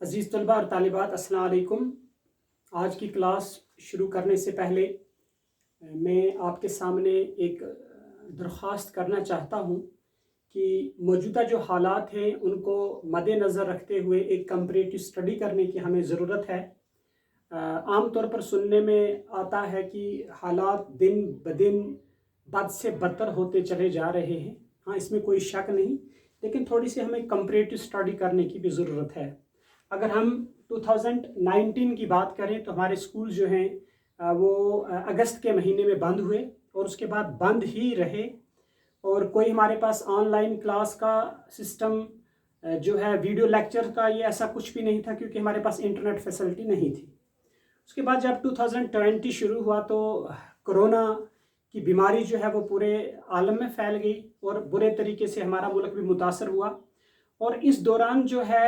अज़ीज़ तलबा और तालिबात, अस्सलाम वालेकुम। आज की क्लास शुरू करने से पहले मैं आपके सामने एक दरख्वास्त करना चाहता हूँ कि मौजूदा जो हालात हैं उनको मद्देनज़र रखते हुए एक कंपैरेटिव स्टडी करने की हमें ज़रूरत है। आम तौर पर सुनने में आता है कि हालात दिन ब दिन बद से बदतर होते चले जा रहे हैं। हाँ, इसमें कोई शक नहीं, लेकिन थोड़ी सी हमें कंपैरेटिव स्टडी करने की भी ज़रूरत है। अगर हम 2019 की बात करें तो हमारे स्कूल जो हैं वो अगस्त के महीने में बंद हुए और उसके बाद बंद ही रहे, और कोई हमारे पास ऑनलाइन क्लास का सिस्टम जो है वीडियो लेक्चर का ये ऐसा कुछ भी नहीं था, क्योंकि हमारे पास इंटरनेट फैसिलिटी नहीं थी। उसके बाद जब 2020 शुरू हुआ तो कोरोना की बीमारी जो है वो पूरे आलम में फैल गई और बुरे तरीके से हमारा मुल्क भी मुतासर हुआ। और इस दौरान जो है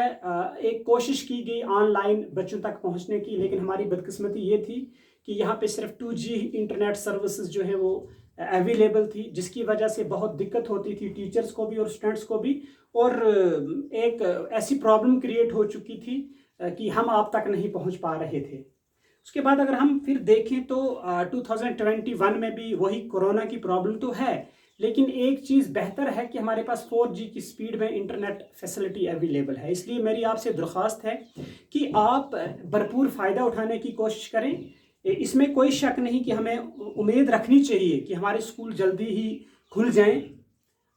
एक कोशिश की गई ऑनलाइन बच्चों तक पहुंचने की, लेकिन हमारी बदकिस्मती ये थी कि यहाँ पे सिर्फ 2G इंटरनेट सर्विसेज जो है वो अवेलेबल थी, जिसकी वजह से बहुत दिक्कत होती थी टीचर्स को भी और स्टूडेंट्स को भी। और एक ऐसी प्रॉब्लम क्रिएट हो चुकी थी कि हम आप तक नहीं पहुँच पा रहे थे। उसके बाद अगर हम फिर देखें तो 2021 में भी वही कोरोना की प्रॉब्लम तो है, लेकिन एक चीज़ बेहतर है कि हमारे पास 4G की स्पीड में इंटरनेट फैसिलिटी अवेलेबल है। इसलिए मेरी आपसे दरख्वास्त है कि आप भरपूर फ़ायदा उठाने की कोशिश करें। इसमें कोई शक नहीं कि हमें उम्मीद रखनी चाहिए कि हमारे स्कूल जल्दी ही खुल जाएं,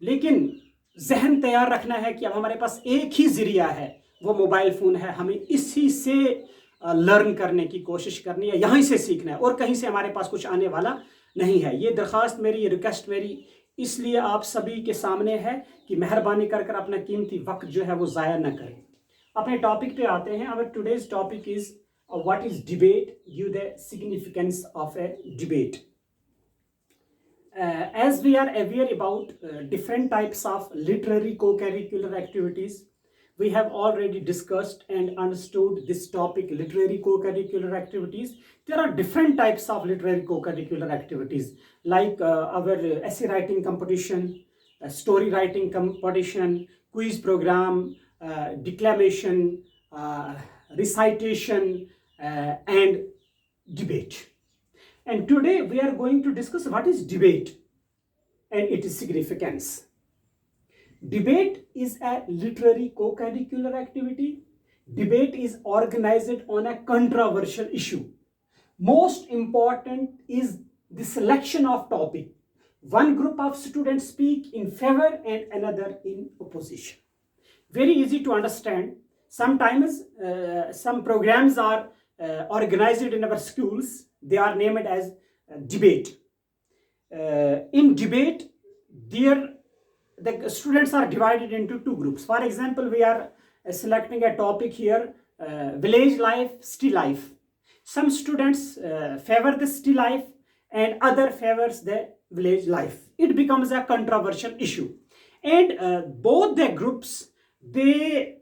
लेकिन जहन तैयार रखना है कि अब हमारे पास एक ही ज़रिया है, वो मोबाइल फ़ोन है। हमें इसी से लर्न करने की कोशिश करनी है, यहीं से सीखना है और कहीं से हमारे पास कुछ आने वाला नहीं है। ये दरख्वास्त मेरी, ये रिक्वेस्ट मेरी इसलिए आप सभी के सामने है कि मेहरबानी कर कर अपना कीमती वक्त जो है वो ज़ाया न करें। अपने टॉपिक पे आते हैं। अवर today's topic is what is debate, give the significance of A debate. As we are aware about different types of literary co-curricular activities, we have already discussed and understood this topic, literary co-curricular activities. There are different types of literary co-curricular activities like our essay writing competition, story writing competition, quiz program, declamation, recitation, and debate. And today we are going to discuss what is debate and its significance. Debate is a literary co-curricular activity. Debate is organized on a controversial issue. Most important is the selection of topic. One group of students speak in favor and another in opposition. Very easy to understand. Sometimes some programs are organized in our schools. They are named as debate. In debate, the students are divided into two groups. For example, we are selecting a topic here, village life, city life. Some students favor the city life and other favors the village life. It becomes a controversial issue, and both the groups, they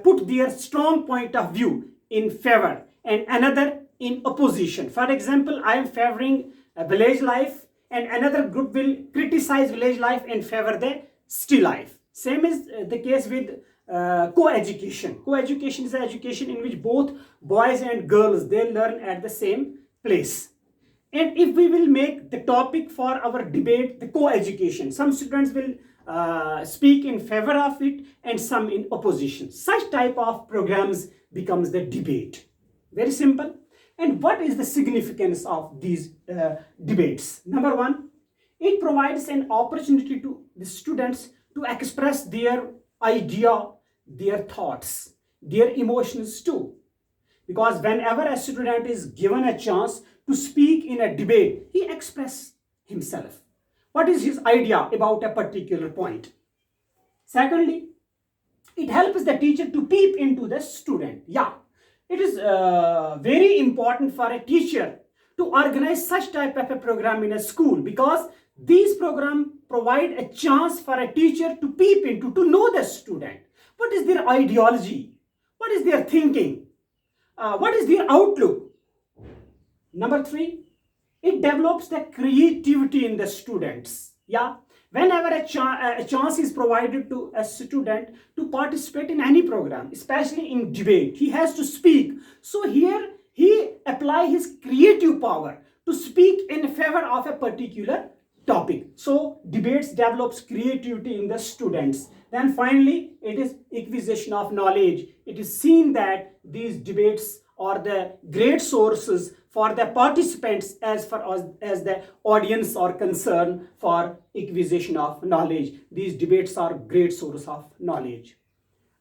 put their strong point of view in favor and another in opposition. For example, I am favoring village life and another group will criticize village life and favor the city life. Same is the case with co-education. Co-education is an education in which both boys and girls, they learn at the same place. And if we will make the topic for our debate the co-education, some students will speak in favor of it and some in opposition. Such type of programs becomes the debate. Very simple. And what is the significance of these debates? Number one, it provides an opportunity to the students to express their idea, their thoughts, their emotions too. Because whenever a student is given a chance to speak in a debate, he expresses himself. What is his idea about a particular point? Secondly, it helps the teacher to peep into the student. Yeah, it is very important for a teacher to organize such type of a program in a school, because these programs provide a chance for a teacher to peep into, to know the student. What is their ideology? What is their thinking? What is their outlook? Number three, it develops the creativity in the students. Yeah, whenever a chance is provided to a student to participate in any program, especially in debate, he has to speak. So here he apply his creative power to speak in favor of a particular topic. So debates develops creativity in the students. Then finally, it is acquisition of knowledge. It is seen that these debates are the great sources for the participants as far as the audience are concerned for acquisition of knowledge. These debates are great source of knowledge.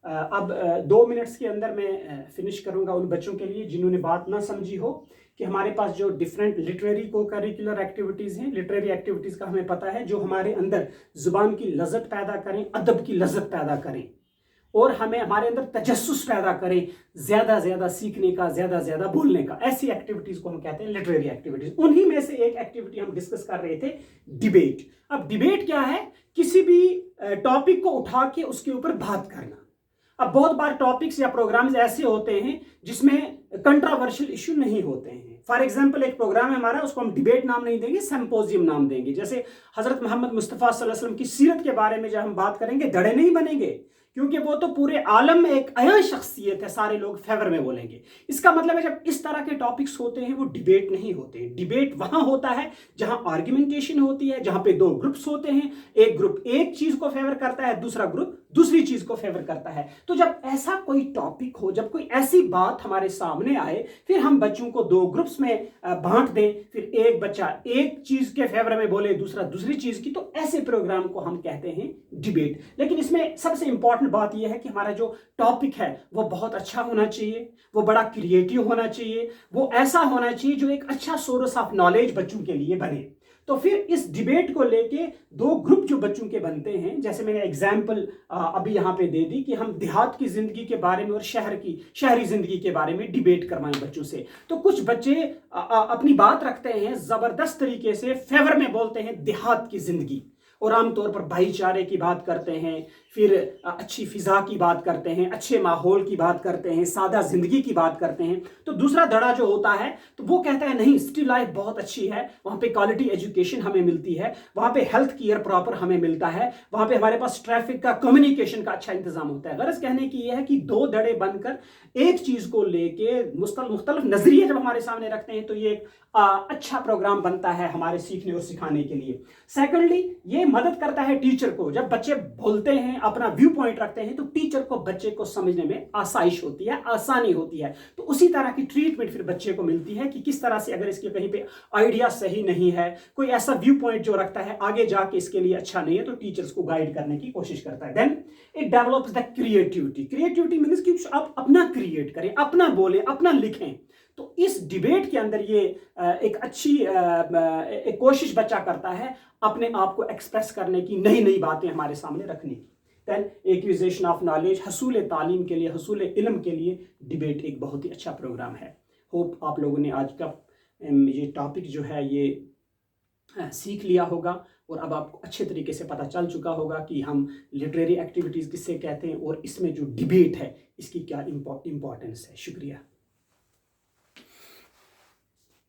अब 2 minutes के अंदर मैं finish करूंगा उन बच्चों के लिए जिन्होंने बात ना समझी हो कि हमारे पास जो डिफरेंट लिटरेरी को करिकुलर एक्टिविटीज़ हैं, लिटरेरी एक्टिविटीज़ का हमें पता है जो हमारे अंदर ज़ुबान की लज़्ज़त पैदा करें, अदब की लज़्ज़त पैदा करें और हमें हमारे अंदर तजस्सुस पैदा करें, ज़्यादा ज़्यादा सीखने का, ज़्यादा ज़्यादा बोलने का। ऐसी एक्टिविटीज़ को हम कहते हैं लिटरेरी एक्टिविटीज़। उन्हीं में से एक एक्टिविटी हम डिस्कस कर रहे थे, डिबेट। अब डिबेट क्या है? किसी भी टॉपिक को उठा के उसके ऊपर बात करना। अब बहुत बार टॉपिक्स या प्रोग्राम्स ऐसे होते हैं जिसमें कंट्रोवर्शियल इश्यू नहीं होते हैं। फॉर एग्जांपल एक प्रोग्राम है हमारा, उसको हम डिबेट नाम नहीं देंगे, सिंपोजियम नाम देंगे। जैसे हजरत मोहम्मद मुस्तफ़ा सल्लल्लाहु अलैहि वसल्लम की सीरत के बारे में जब हम बात करेंगे, धड़े नहीं बनेंगे, क्योंकि वो तो पूरे आलम में एक अया शख्सियत है, सारे लोग फेवर में बोलेंगे। इसका मतलब है जब इस तरह के टॉपिक्स होते हैं वो डिबेट नहीं होते हैं। डिबेट वहां होता है जहां आर्ग्यूमेंटेशन होती है, जहां पे 2 ग्रुप्स होते हैं, एक ग्रुप एक चीज को फेवर करता है, दूसरा ग्रुप दूसरी चीज को फेवर करता है। तो जब ऐसा कोई टॉपिक हो, जब कोई ऐसी बात हमारे सामने आए, फिर हम बच्चों को 2 ग्रुप्स में बांट दें, फिर एक बच्चा एक चीज के फेवर में बोले, दूसरा दूसरी चीज की, तो ऐसे प्रोग्राम को हम कहते हैं डिबेट। लेकिन इसमें सबसे इंपॉर्टेंट बात यह है कि हमारा जो टॉपिक है वो बहुत अच्छा होना चाहिए, वो बड़ा क्रिएटिव होना चाहिए, वो ऐसा होना चाहिए जो एक अच्छा सोर्स ऑफ नॉलेज बच्चों के लिए बने। तो फिर इस डिबेट को लेके 2 ग्रुप जो बच्चों के बनते हैं, जैसे मैंने एग्जाम्पल अभी यहाँ पे दे दी कि हम देहात की जिंदगी के बारे में और शहरी जिंदगी के बारे में डिबेट करवाएं बच्चों से। तो कुछ बच्चे अपनी बात रखते हैं, जबरदस्त तरीके से फेवर में बोलते हैं देहात की जिंदगी और आमतौर पर भाईचारे की बात करते हैं, फिर अच्छी फिजा की बात करते हैं, अच्छे माहौल की बात करते हैं, सादा जिंदगी की बात करते हैं। तो दूसरा धड़ा जो होता है तो वो कहता है नहीं, सिटी लाइफ बहुत अच्छी है, वहाँ पे क्वालिटी एजुकेशन हमें मिलती है, वहाँ पे हेल्थ केयर प्रॉपर हमें मिलता है, वहाँ पे हमारे पास ट्रैफिक का, कम्युनिकेशन का अच्छा इंतजाम होता है। गरज कहने की यह है कि 2 धड़े बनकर एक चीज को लेके मुख्तलिफ नजरिए जब हमारे सामने रखते हैं तो ये एक अच्छा प्रोग्राम बनता है हमारे सीखने और सिखाने के लिए। सेकेंडली, ये मदद करता है टीचर को। जब बच्चे बोलते हैं, अपना व्यू पॉइंट रखते हैं, तो टीचर को बच्चे को समझने में आसाइश होती है, आसानी होती है। तो उसी तरह की ट्रीटमेंट फिर बच्चे को मिलती है कि किस तरह से अगर इसके कहीं पे आइडिया सही नहीं है, कोई ऐसा व्यू पॉइंट जो रखता है आगे जाके इसके लिए अच्छा नहीं है, तो टीचर्स को गाइड करने की कोशिश करता है। Then it develops the creativity. Creativity means कि आप अपना क्रिएट करें, अपना बोलें, अपना लिखें। तो इस डिबेट के अंदर ये एक अच्छी एक कोशिश बच्चा करता है अपने आप को एक्सप्रेस करने की, नई नई बातें हमारे सामने रखने की। दैन एक्विजिशन ऑफ नॉलेज, हसूल तालीम के लिए, हसूल इल्म के लिए डिबेट एक बहुत ही अच्छा प्रोग्राम है। होप आप लोगों ने आज का ये टॉपिक जो है ये सीख लिया होगा और अब आपको अच्छे तरीके से पता चल चुका होगा कि हम लिटरेरी एक्टिविटीज़ किससे कहते हैं और इसमें जो डिबेट है इसकी क्या इम्पोर्टेंस है। शुक्रिया।